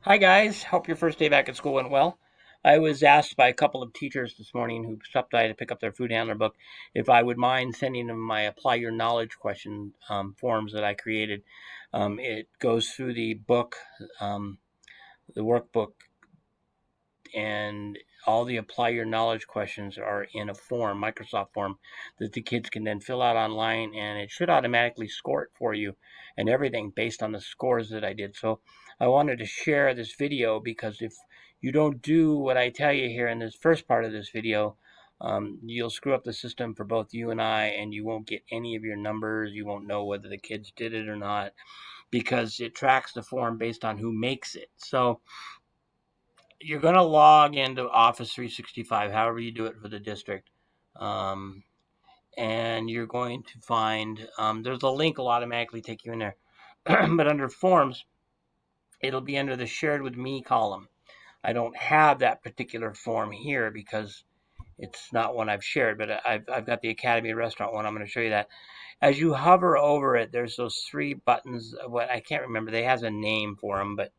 Hi guys, hope your first day back at school went well. I was asked by a couple of teachers this morning who stopped by to pick up their food handler book if I would mind sending them my Apply Your Knowledge question forms that I created. It goes through the book, the workbook, and all the Apply Your Knowledge questions are in a form, Microsoft form, that the kids can then fill out online, and it should automatically score it for you and everything based on the scores that I did. So I wanted to share this video because if you don't do what I tell you here in this first part of this video, you'll screw up the system for both you and I, and you won't get any of your numbers. You won't know whether the kids did it or not because it tracks the form based on who makes it. So you're going to log into Office 365, however you do it for the district. Um, and you're going to find there's a link will automatically take you in there. But under Forms, it'll be under the Shared with Me column. I don't have that particular form here because it's not one I've shared, but I've got the Academy Restaurant one. I'm going to show you that. As you hover over it, there's those three buttons. What I can't remember. They has a name for them, but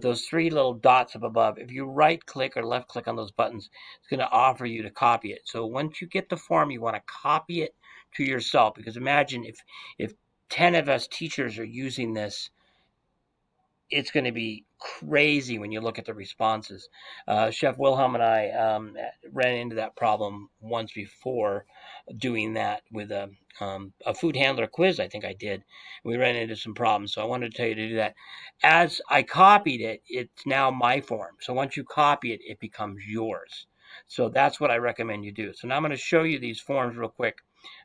those three little dots up above, if you right click or left click on those buttons, it's going to offer you to copy it. So once you get the form, you want to copy it to yourself, because imagine if 10 of us teachers are using this, it's going to be crazy when you look at the responses. Chef Wilhelm and I ran into that problem once before doing that with a food handler quiz. I think I did. We ran into some problems, so I wanted to tell you to do that. As I copied it, it's now my form. So once you copy it, it becomes yours. So that's what I recommend you do. So now I'm going to show you these forms real quick,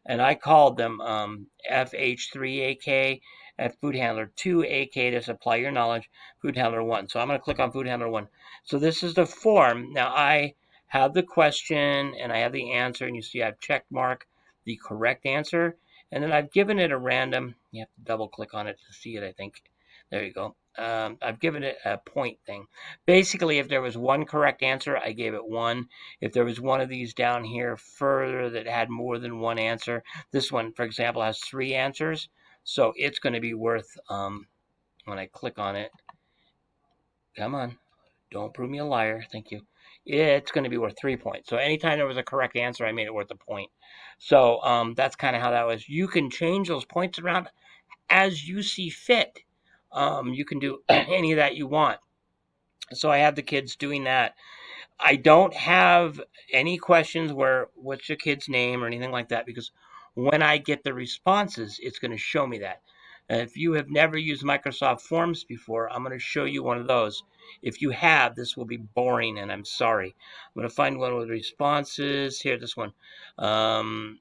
and I called them FH3AK at Food Handler 2 AK to Apply Your Knowledge, Food Handler 1. So I'm going to click on Food Handler 1. So this is the form. Now I have the question and I have the answer, and you see I've check mark the correct answer, and then I've given it a random. You have to double click on it to see it, I think. There you go. I've given it a point thing. Basically, if there was one correct answer, I gave it one. If there was one of these down here further that had more than one answer, this one, for example, has three answers. So it's going to be worth, when I click on it, come on, don't prove me a liar, thank you. It's going to be worth 3 points. So anytime there was a correct answer, I made it worth a point. So that's kind of how that was. You can change those points around as you see fit. You can do any of that you want. So I have the kids doing that. I don't have any questions where what's your kid's name or anything like that, because when I get the responses, it's going to show me that. If you have never used Microsoft Forms before, I'm going to show you one of those. If you have, this will be boring, and I'm sorry. I'm going to find one with responses. Here, this one. Um,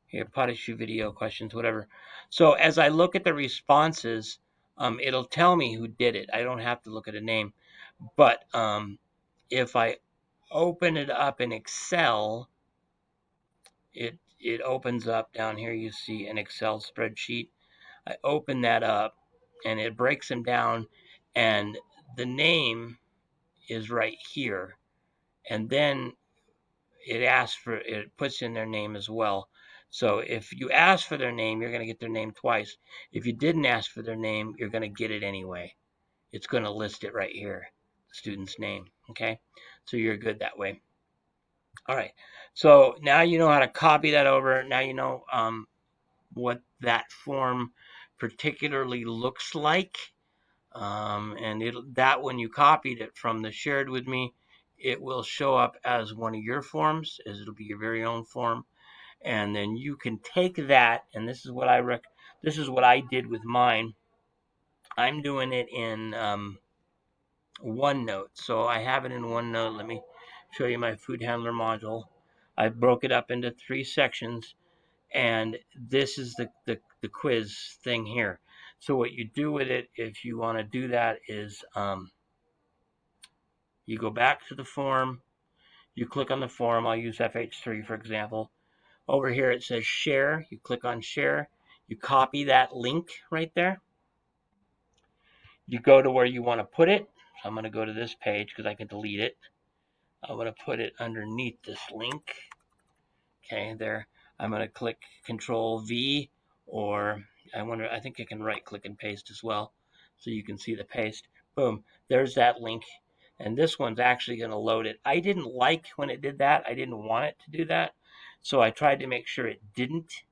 Here, potty shoe video questions, whatever. So as I look at the responses, it'll tell me who did it. I don't have to look at a name. But if I open it up in Excel, it opens up down here. You see an Excel spreadsheet. I open that up, and it breaks them down, and the name is right here. And then it puts in their name as well. So if you ask for their name, you're going to get their name twice. If you didn't ask for their name, you're going to get it anyway. It's going to list it right here, the student's name. Okay, so you're good that way. All right, so now you know how to copy that over. Now you know what that form particularly looks like. And that when you copied it from the shared with me, it will show up as one of your forms, as it'll be your very own form. And then you can take that, and this is what this is what I did with mine. I'm doing it in OneNote. So I have it in OneNote. Let me show you my food handler module. I broke it up into 3 sections, and this is the quiz thing here. So what you do with it, if you want to do that, is you go back to the form, you click on the form. I'll use FH3 for example. Over here it says share. You click on share. You copy that link right there. You go to where you want to put it. So I'm going to go to this page because I can delete it. I'm going to put it underneath this link. Okay, there. I'm going to click Control V, or I think I can right click and paste as well. so you can see the paste. Boom, there's that link. And this one's actually going to load it. I didn't like when it did that. I didn't want it to do that. So I tried to make sure it didn't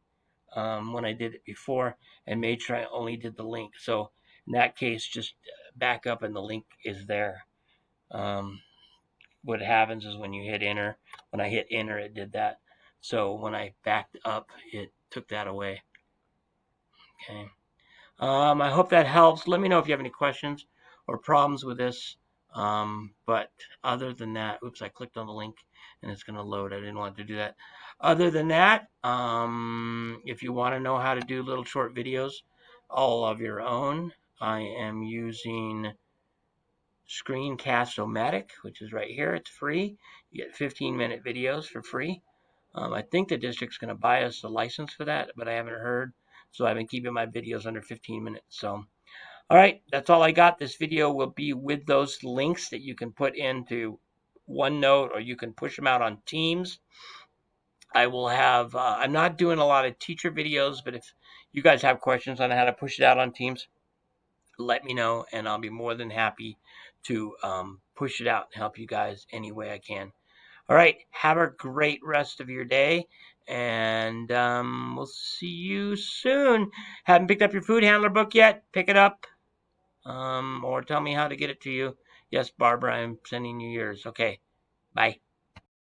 when I did it before, and made sure I only did the link. So in that case, just back up and the link is there. What happens is when you hit enter, when I hit enter, it did that. So when I backed up, it took that away. Okay. I hope that helps. Let me know if you have any questions or problems with this. But other than that, oops, I clicked on the link and it's going to load. I didn't want to do that. Other than that, if you want to know how to do little short videos all of your own, I am using Screencast-O-Matic, which is right here. It's free. You get 15-minute videos for free. I think the district's going to buy us a license for that, but I haven't heard. So I've been keeping my videos under 15 minutes. So, all right, that's all I got. This video will be with those links that you can put into OneNote, or you can push them out on Teams. I will have, I'm not doing a lot of teacher videos, but if you guys have questions on how to push it out on Teams, let me know, and I'll be more than happy to push it out and help you guys any way I can. All right, have a great rest of your day, and we'll see you soon. Haven't picked up your food handler book yet? Pick it up, or tell me how to get it to you. Yes, Barbara, I'm sending you yours. Okay, bye.